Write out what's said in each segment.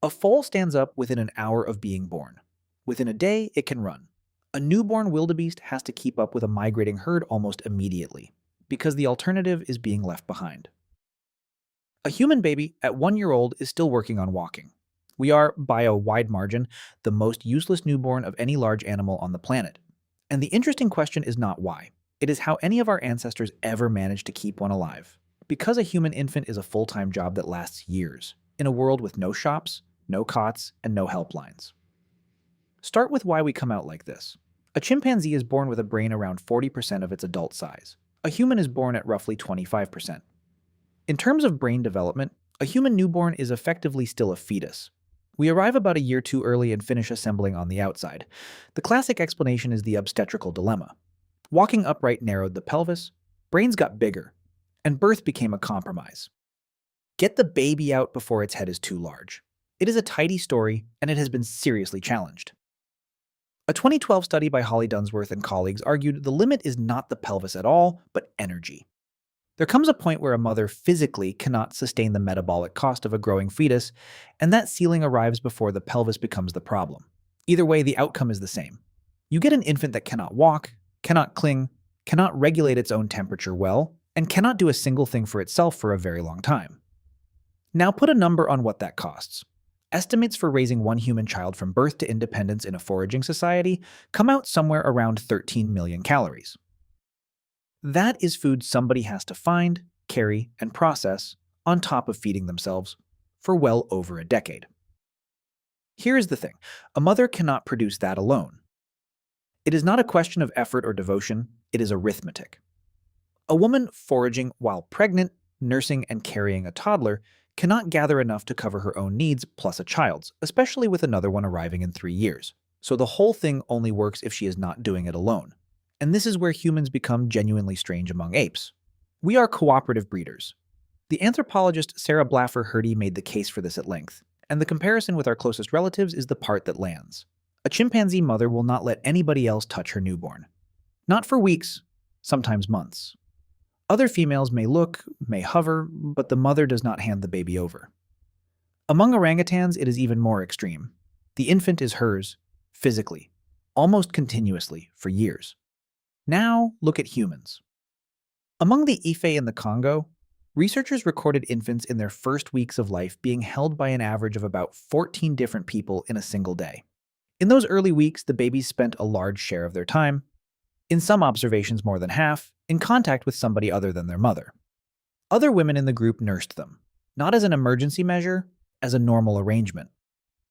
A foal stands up within an hour of being born. Within a day, it can run. A newborn wildebeest has to keep up with a migrating herd almost immediately, because the alternative is being left behind. A human baby at 1 year old is still working on walking. We are, by a wide margin, the most useless newborn of any large animal on the planet. And the interesting question is not why. It is how any of our ancestors ever managed to keep one alive. Because a human infant is a full-time job that lasts years, in a world with no shops, no cots, and no helplines. Start with why we come out like this. A chimpanzee is born with a brain around 40% of its adult size. A human is born at roughly 25%. In terms of brain development, a human newborn is effectively still a fetus. We arrive about a year too early and finish assembling on the outside. The classic explanation is the obstetrical dilemma. Walking upright narrowed the pelvis, brains got bigger, and birth became a compromise. Get the baby out before its head is too large. It is a tidy story, and it has been seriously challenged. A 2012 study by Holly Dunsworth and colleagues argued the limit is not the pelvis at all, but energy. There comes a point where a mother physically cannot sustain the metabolic cost of a growing fetus, and that ceiling arrives before the pelvis becomes the problem. Either way, the outcome is the same. You get an infant that cannot walk, cannot cling, cannot regulate its own temperature well, and cannot do a single thing for itself for a very long time. Now put a number on what that costs. Estimates for raising one human child from birth to independence in a foraging society come out somewhere around 13 million calories. That is food somebody has to find, carry, and process on top of feeding themselves for well over a decade. Here is the thing. A mother cannot produce that alone. It is not a question of effort or devotion, it is arithmetic. A woman foraging while pregnant, nursing, and carrying a toddler cannot gather enough to cover her own needs plus a child's, especially with another one arriving in 3 years. So the whole thing only works if she is not doing it alone. And this is where humans become genuinely strange among apes. We are cooperative breeders. The anthropologist Sarah Blaffer-Hrdy made the case for this at length, and the comparison with our closest relatives is the part that lands. A chimpanzee mother will not let anybody else touch her newborn. Not for weeks, sometimes months. Other females may look, may hover, but the mother does not hand the baby over. Among orangutans, it is even more extreme. The infant is hers, physically, almost continuously, for years. Now, look at humans. Among the Ife in the Congo, researchers recorded infants in their first weeks of life being held by an average of about 14 different people in a single day. In those early weeks, the babies spent a large share of their time, in some observations more than half, in contact with somebody other than their mother. Other women in the group nursed them, not as an emergency measure, as a normal arrangement.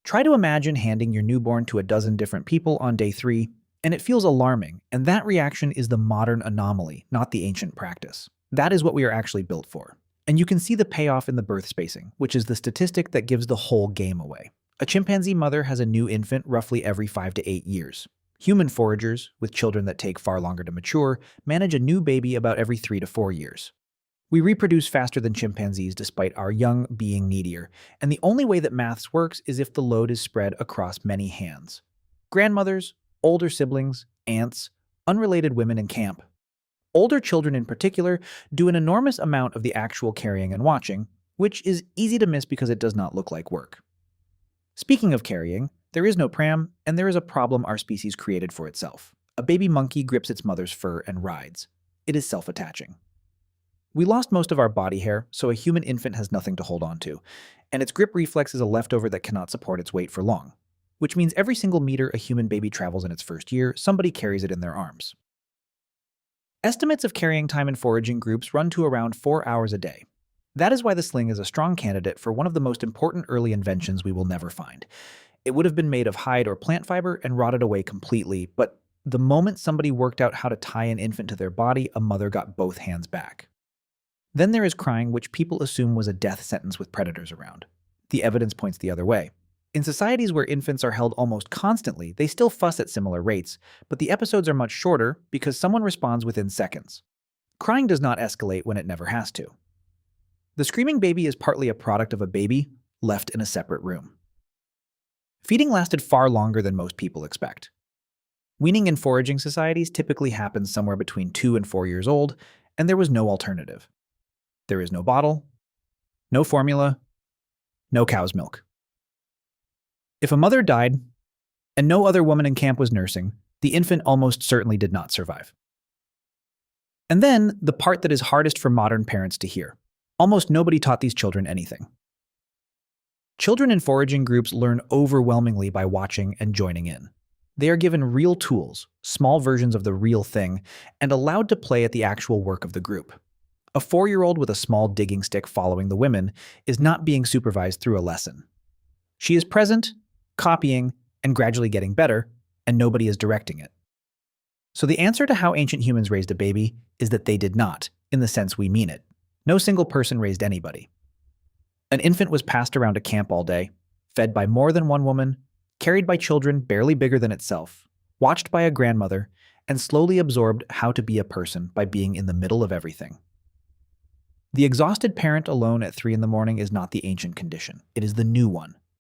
Try to imagine handing your newborn to a dozen different people on day 3, and it feels alarming, and that reaction is the modern anomaly, not the ancient practice. That is what we are actually built for. And you can see the payoff in the birth spacing, which is the statistic that gives the whole game away. A chimpanzee mother has a new infant roughly every 5 to 8 years. Human foragers, with children that take far longer to mature, manage a new baby about every 3 to 4 years. We reproduce faster than chimpanzees despite our young being needier, and the only way that maths works is if the load is spread across many hands. Grandmothers, older siblings, aunts, unrelated women in camp. Older children in particular do an enormous amount of the actual carrying and watching, which is easy to miss because it does not look like work. Speaking of carrying, there is no pram, and there is a problem our species created for itself. A baby monkey grips its mother's fur and rides. It is self-attaching. We lost most of our body hair, so a human infant has nothing to hold on to, and its grip reflex is a leftover that cannot support its weight for long, which means every single meter a human baby travels in its first year, somebody carries it in their arms. Estimates of carrying time in foraging groups run to around 4 hours a day. That is why the sling is a strong candidate for one of the most important early inventions we will never find. It would have been made of hide or plant fiber and rotted away completely, but the moment somebody worked out how to tie an infant to their body, a mother got both hands back. Then there is crying, which people assume was a death sentence with predators around. The evidence points the other way. In societies where infants are held almost constantly, they still fuss at similar rates, but the episodes are much shorter because someone responds within seconds. Crying does not escalate when it never has to. The screaming baby is partly a product of a baby left in a separate room. Feeding lasted far longer than most people expect. Weaning in foraging societies typically happens somewhere between 2 and 4 years old, and there was no alternative. There is no bottle, no formula, no cow's milk. If a mother died and no other woman in camp was nursing, the infant almost certainly did not survive. And then, the part that is hardest for modern parents to hear. Almost nobody taught these children anything. Children in foraging groups learn overwhelmingly by watching and joining in. They are given real tools, small versions of the real thing, and allowed to play at the actual work of the group. A 4-year-old with a small digging stick following the women is not being supervised through a lesson. She is present, copying, and gradually getting better, and nobody is directing it. So the answer to how ancient humans raised a baby is that they did not, in the sense we mean it. No single person raised anybody. An infant was passed around a camp all day, fed by more than one woman, carried by children barely bigger than itself, watched by a grandmother, and slowly absorbed how to be a person by being in the middle of everything. The exhausted parent alone at 3 in the morning is not the ancient condition. It is the new one.